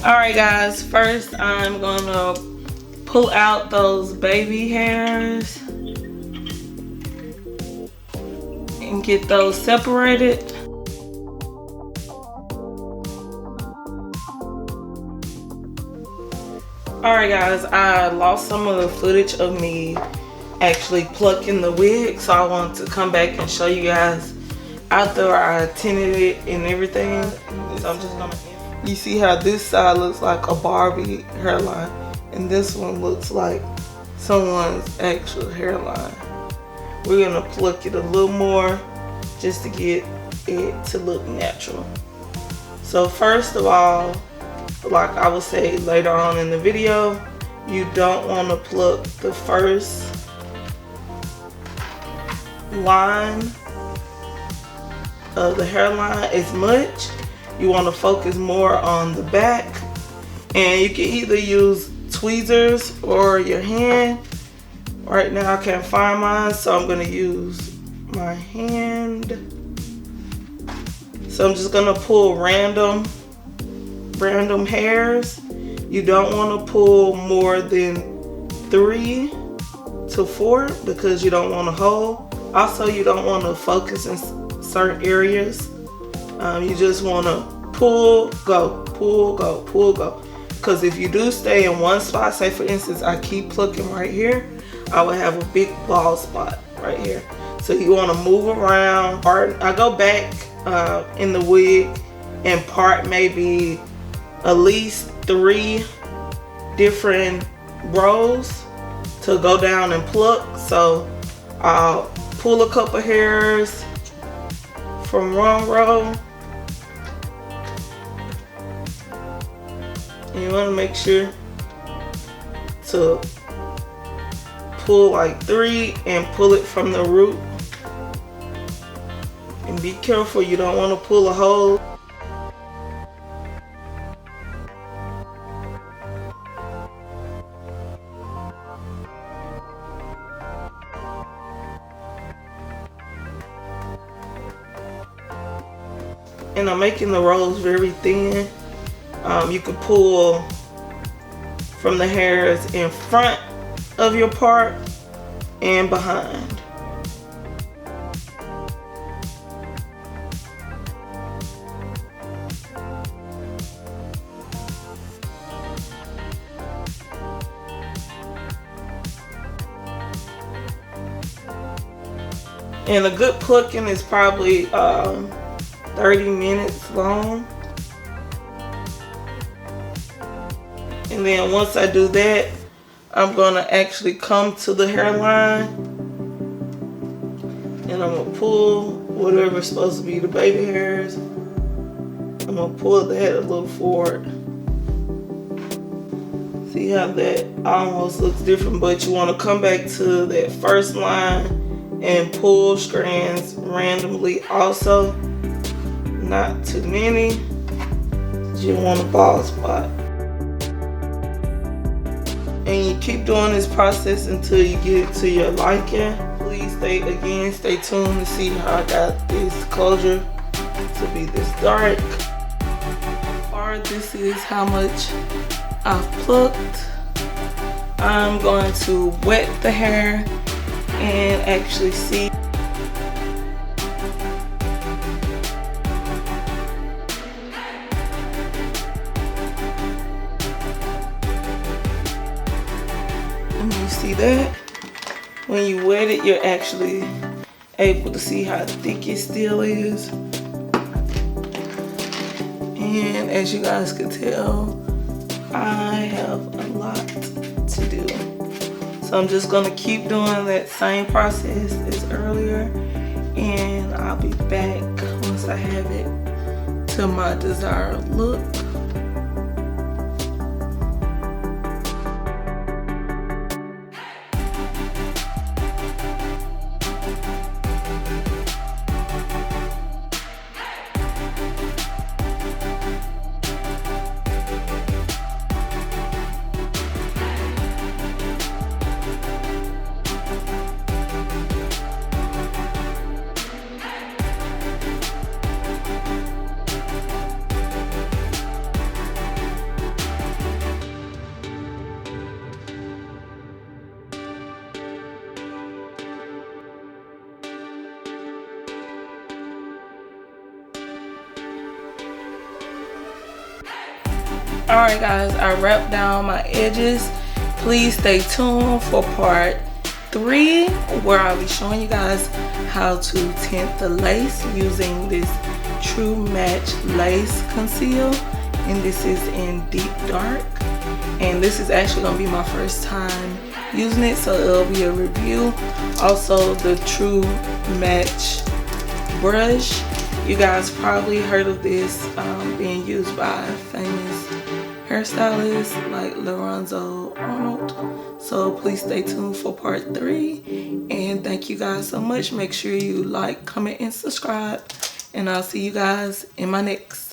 Alright guys, first I'm gonna pull out those baby hairs and get those separated. Alright guys, I lost some of the footage of me actually plucking the wig, so I want to come back and show you guys after I tinted it and everything. So I'm just gonna, you see how this side looks like a Barbie hairline and this one looks like someone's actual hairline. We're gonna pluck it a little more just to get it to look natural. So first of all, like I will say later on in the video, you don't want to pluck the first line of the hairline as much. You want to focus more on the back, and you can either use tweezers or your hand. Right now I can't find mine, so I'm going to use my hand. So I'm just going to pull random hairs. You don't want to pull more than 3 to 4 because you don't want to hold. Also, you don't want to focus in certain areas. You just want to pull, go, pull, go, pull, go. Because if you do stay in one spot, say for instance I keep plucking right here, I will have a big bald spot right here. So you want to move around, or I go back in the wig and part maybe at least 3 different rows to go down and pluck. So I'll pull a couple hairs from one row, and you want to make sure to pull like 3 and pull it from the root, and be careful, you don't want to pull a hole. And I'm making the rows very thin. You could pull from the hairs in front of your part and behind. And a good plucking is probably 30 minutes long. And then once I do that, I'm gonna actually come to the hairline and I'm gonna pull whatever's supposed to be the baby hairs. I'm gonna pull that a little forward. See how that almost looks different, but you wanna come back to that first line and pull strands randomly also. Not too many. You want a bald spot. And you keep doing this process until you get it to your liking. Please stay tuned to see how I got this closure to be this dark. Or this is how much I've plucked. I'm going to wet the hair and actually see. You see that? When you wet it, you're actually able to see how thick it still is. And as you guys can tell, I have a lot to do. So I'm just gonna keep doing that same process as earlier, and I'll be back once I have it to my desired look. Alright guys, I wrapped down my edges. Please stay tuned for part 3 where I'll be showing you guys how to tint the lace using this True Match Lace Conceal, and this is in deep dark, and this is actually going to be my first time using it, so it'll be a review. Also the True Match brush, you guys probably heard of this being used by famous hairstylists like Lorenzo Arnold. So please stay tuned for part 3, and thank you guys so much. Make sure you like, comment, and subscribe, and I'll see you guys in my next